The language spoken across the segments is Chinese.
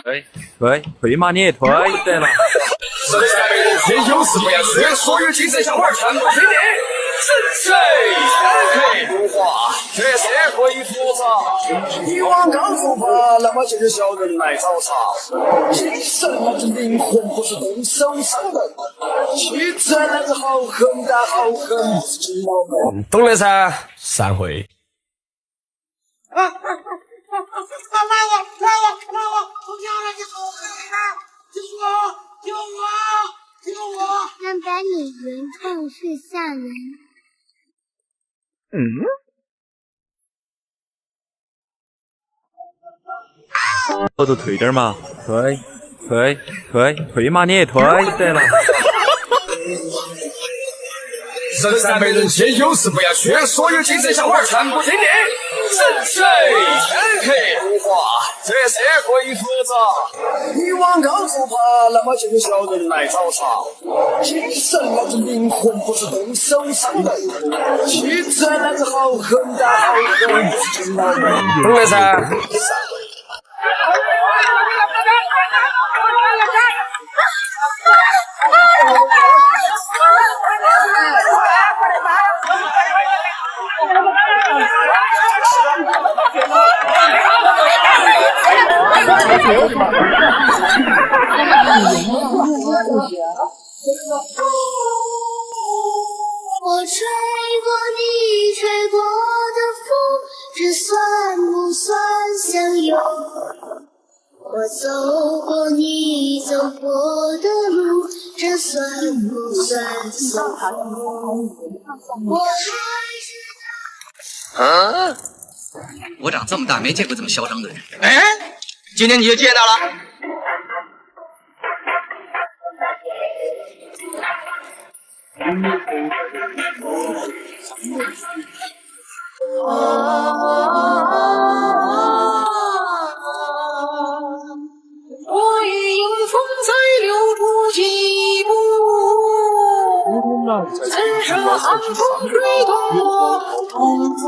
推嘛你也推得了。神山美人缺，有事不要缺，所有精神小伙全部听令。神水天黑如画，这社会复杂。你往高处爬，那么就有小人来找茬。精神那是灵魂，不是动手伤人。气质那是好狠的好狠，知道没？懂了噻，散会。老爷，我咬了你好狠啊！救我！300美元痛是吓人。我就退点嘛，退嘛你也推得了。神山美人缺，有事不要缺，所有精神小伙全部听令。神水天黑如画，这社会复杂。你往高处爬，那么就有小人来找茬。精神那是灵魂，不是动手伤人。气质那是好狠的好狠，知道没？懂了噻。我吹过你吹过的风，这算不算相拥？我走过你走过的路，这算不算相逢？我还是我长这么大没见过这么嚣张的人。哎，今天你就见到了。我已迎风再留住几步，怎舍寒风吹动我痛苦。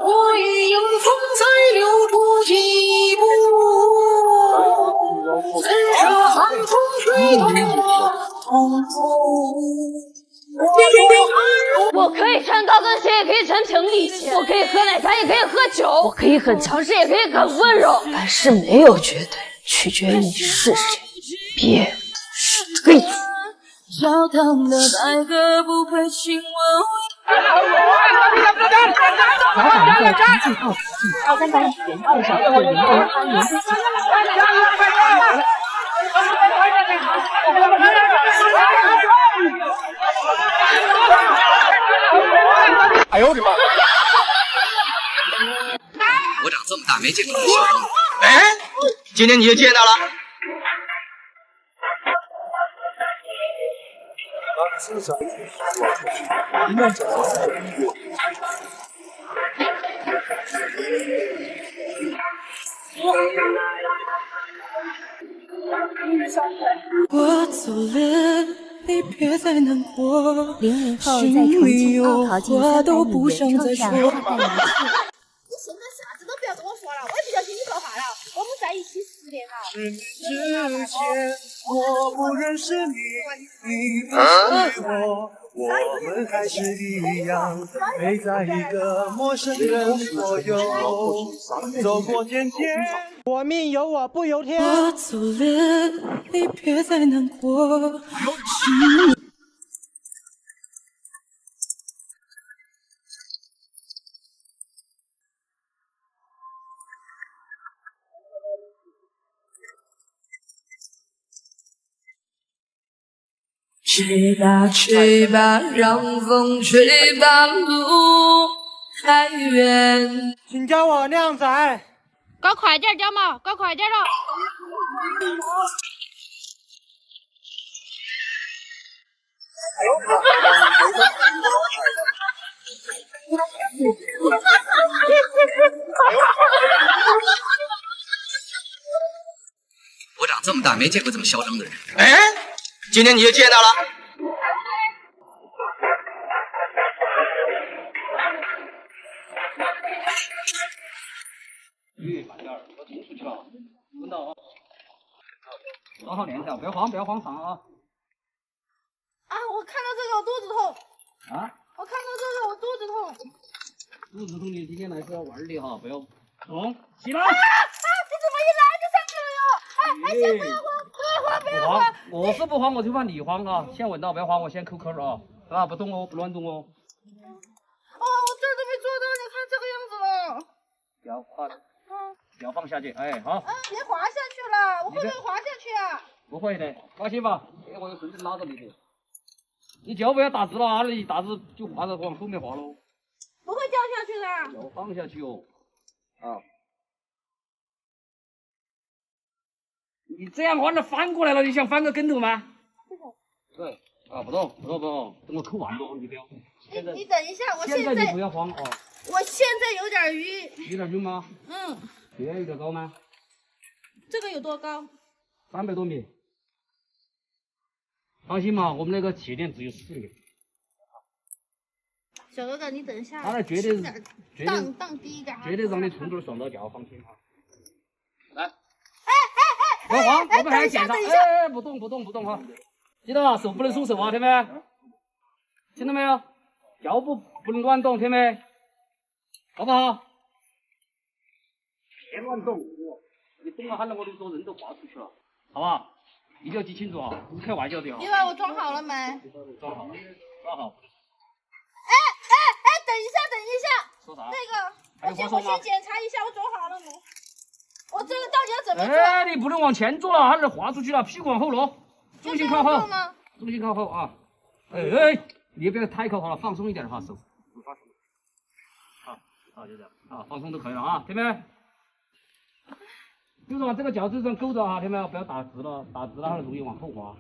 我已迎风再留住几步，怎舍寒风吹动我痛苦。我可以穿高跟鞋，也可以穿平底鞋，我可以喝奶茶，也可以喝酒，我可以很强势，也可以很温柔。凡事没有绝对，取决于你是谁。别是对子。教堂的白鸽不配亲吻。老板在重庆奥体300亿元介绍对民国8年的起。哎呦我的妈！我长这么大没见过这么嚣张的人。哎，今天你就见到了。我走了，你别再难过。0年后在重庆奥考进300亿元创下200年次。你现在啥子都不要跟我说了，我也不想听你说话了。我们在一起10年了。是你之前，我不认识你，你不属于我，我们还是一样，陪在一个陌生人左右，走过天天。我命由我不由天。我走了，你别再难过。吹吧吹吧，让风吹吧，路太远。请叫我靓仔。搞快点叫嘛，搞快点了。我长这么大没见过这么嚣张的人。哎，今天你就见到了。好好练着，不要慌，不要慌上啊！啊，我看到这个我肚子痛。啊？我看到这个我肚子痛。肚子痛你今天来是要玩的哈，不要动，起来！啊！你怎么一来就上去了哟？哎，先不要慌，不要慌。我是不慌，我就怕你慌啊！先稳到，不要慌，我先扣扣啊，啊，不动哦，不乱动哦。哦，我这儿都没做到，你看这个样子了。脚跨，脚放下去，哎，好。别滑下去了，我会不会滑下去啊？不会的，放心吧，我有绳子拉着你的。你脚不要打直了啊，你打直就滑着往后面滑喽。不会掉下去的。脚放下去哦，啊。你这样玩的翻过来了，你想翻个跟头吗？对，啊，不动，等我扣完了，你不要。你等一下，我现在你不要慌哦。我现在有点晕。有点晕吗？嗯。血压有点高吗？这个有多高？300多米。放心嘛，我们那个起点只有4米。小哥哥，你等一下。他那绝对荡低一点。绝对让你从头爽到脚，放心啊。来。哎！不要慌，我们还要检查。哎，不动哈！记得手不能松手啊，听没？听到没有？脚不能乱动，听没？好不好？别乱动，你动了，害得我的人都滑出去了，好不好？一定要记清楚啊，不是开玩笑的啊。你把我装好了没？装好了，装好。等一下。说啥？那个，我先检查一下，我装好了没？我这个到底要怎么做？哎，你不能往前坐了，还是滑出去了，屁股往后挪，重心靠后，重心靠后啊！哎，你也不要太靠后了，放松一点哈，手放松。好，就这样啊，放松就可以了啊，听没？就是往这个脚就这样勾着啊，听没有？不要打直了，打直了它容易往后滑，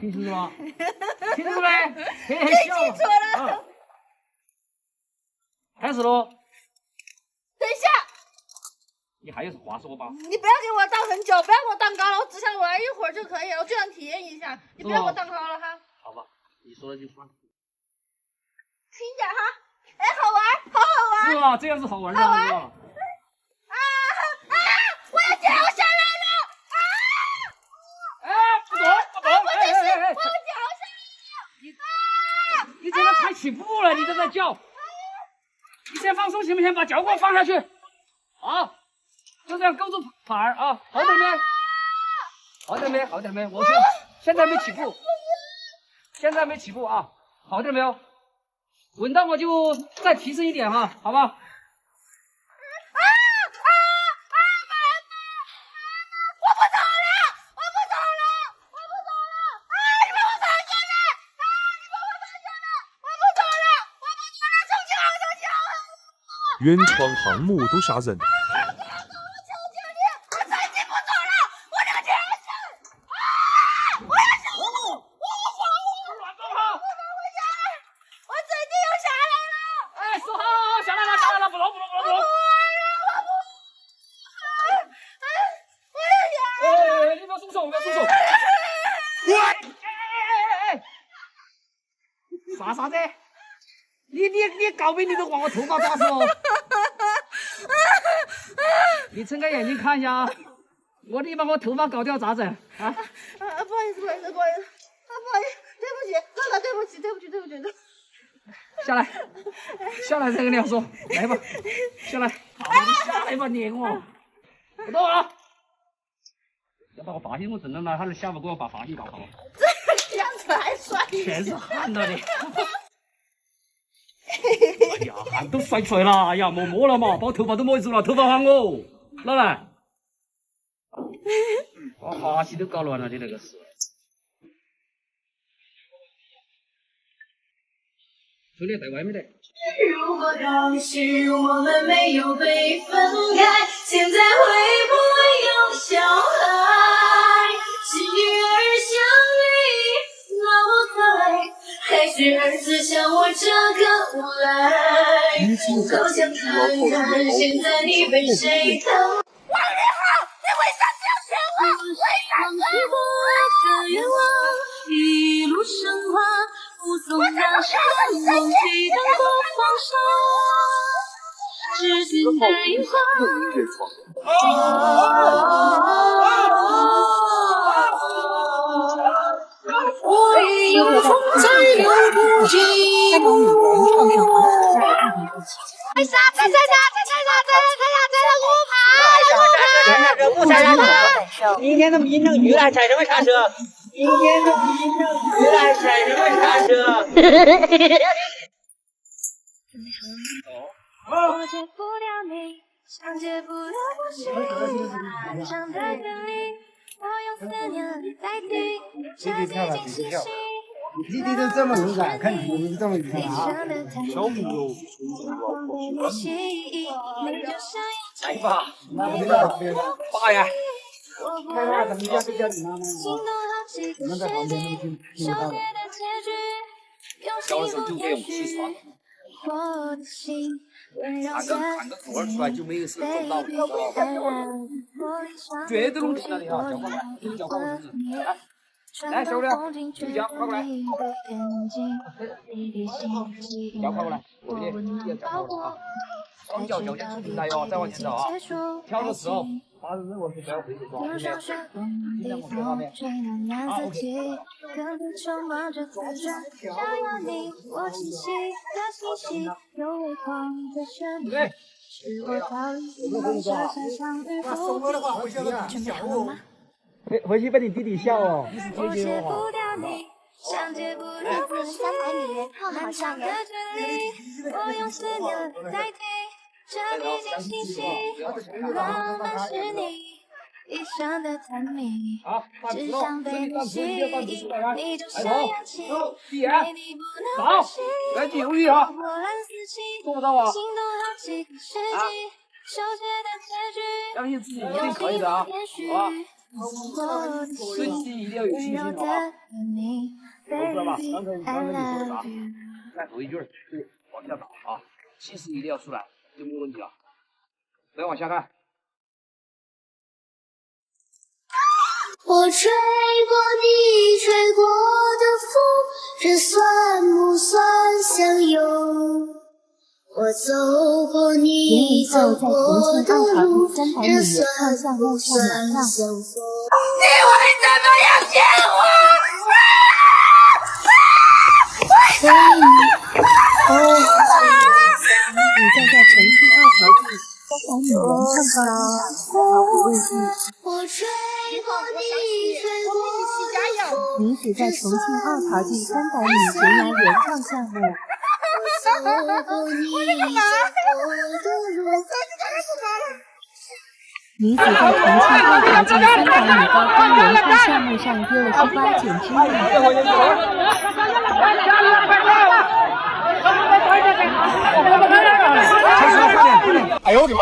听清楚了吗？听清楚没？听清楚了。开始喽！等一下，你还有话说吧？你不要给我荡很久，不要给我荡高了，我只想玩一会儿就可以了，我就想体验一下，你不要给我荡高了哈。好吧，你说了就算。轻点哈，哎，好玩，好好玩。是吧？这样是好玩的，是吧？我要掉下来了！不懂，我掉下来了！你这个才起步了，你都在叫。你先放松行不行？把脚给我放下去。好，就这样勾住耙儿啊，好点没？好点没？我说现在没起步啊，好点没有？稳当我就再提升一点哈，好吧？原创项目都吓人。啥子？你搞没你都往我头发抓死哦！你睁开眼睛看一下啊！你把我头发搞掉咋整啊？不好意思，对不起，哥哥，对不起。下来再跟你说，来吧，下来，好，你下来吧，撵我，不动啊！要把我发型我整了呢，他的下巴给我把发型搞好了。这样子还帅，全是汗了的。哎呀，汗都甩出来了！哎呀，摸了嘛，把我头发都摸住了，头发还我，拿来。把发型都搞乱了，你那个是。兄弟在外面的。如果当时我们没有被分开，现在会不会有小孩？是女儿像你那么可爱，还是儿子像我这个无赖？好想看看现在你被谁疼。王力宏，你为啥子要骗我？为的愿望一路升华，护送那山梦激荡的放手，痴心的樱花。我也有风在留不寂寞。为啥？在我爬！明天的民政局来踩什么刹车？明天的民政局来踩什么刹车？我戒不掉你，像戒不了呼吸，漫长的距离，我用思念代替，这几经细细。弟弟都这么勇敢，看你们这么勇敢啊！小母肉，来吧，爸呀！开发怎么样？就叫你妈妈吗？你们在旁边能听到的。小的时候就给我们起床，喊个口儿出来就没有事做不到，绝对能听到的哈！叫快过来，来，小亮，去叫，快过来，叫快过来，我给你叫快过来啊！双脚脚尖出平台哟，再往前走啊！跳的时候，把人我是不要回去抓，尽量往这方面。啊 ，OK。对。回去被你弟弟笑哦。我戒不掉你，像戒不了呼吸，漫长的距离，我用思念代替，这毕竟清晰，浪漫是你一生的探秘，只想被你吸引，你就像氧气，没你不能呼吸，来注意啊！波澜四起，做不到啊！心动好几个世纪，手写的结局，相信自己一定可以的啊！好吧？对自己一定要有信心，好吧？都知道吧？刚才你说啥？再读一句，对，往下打啊！气势一定要出来，就没问题了。再往下看。我吹过你吹过的风，这算不算相拥？我走过你走过的路，这算不算相逢？你为什么要骗我？为什么？你站在重庆2条地300米原创高地位置。我吹过你吹过的风，你只在重庆2条地300米悬崖原创项目。女子在重庆2条地300米高空原创项目上丢了西瓜捡芝麻。哎呦我的妈！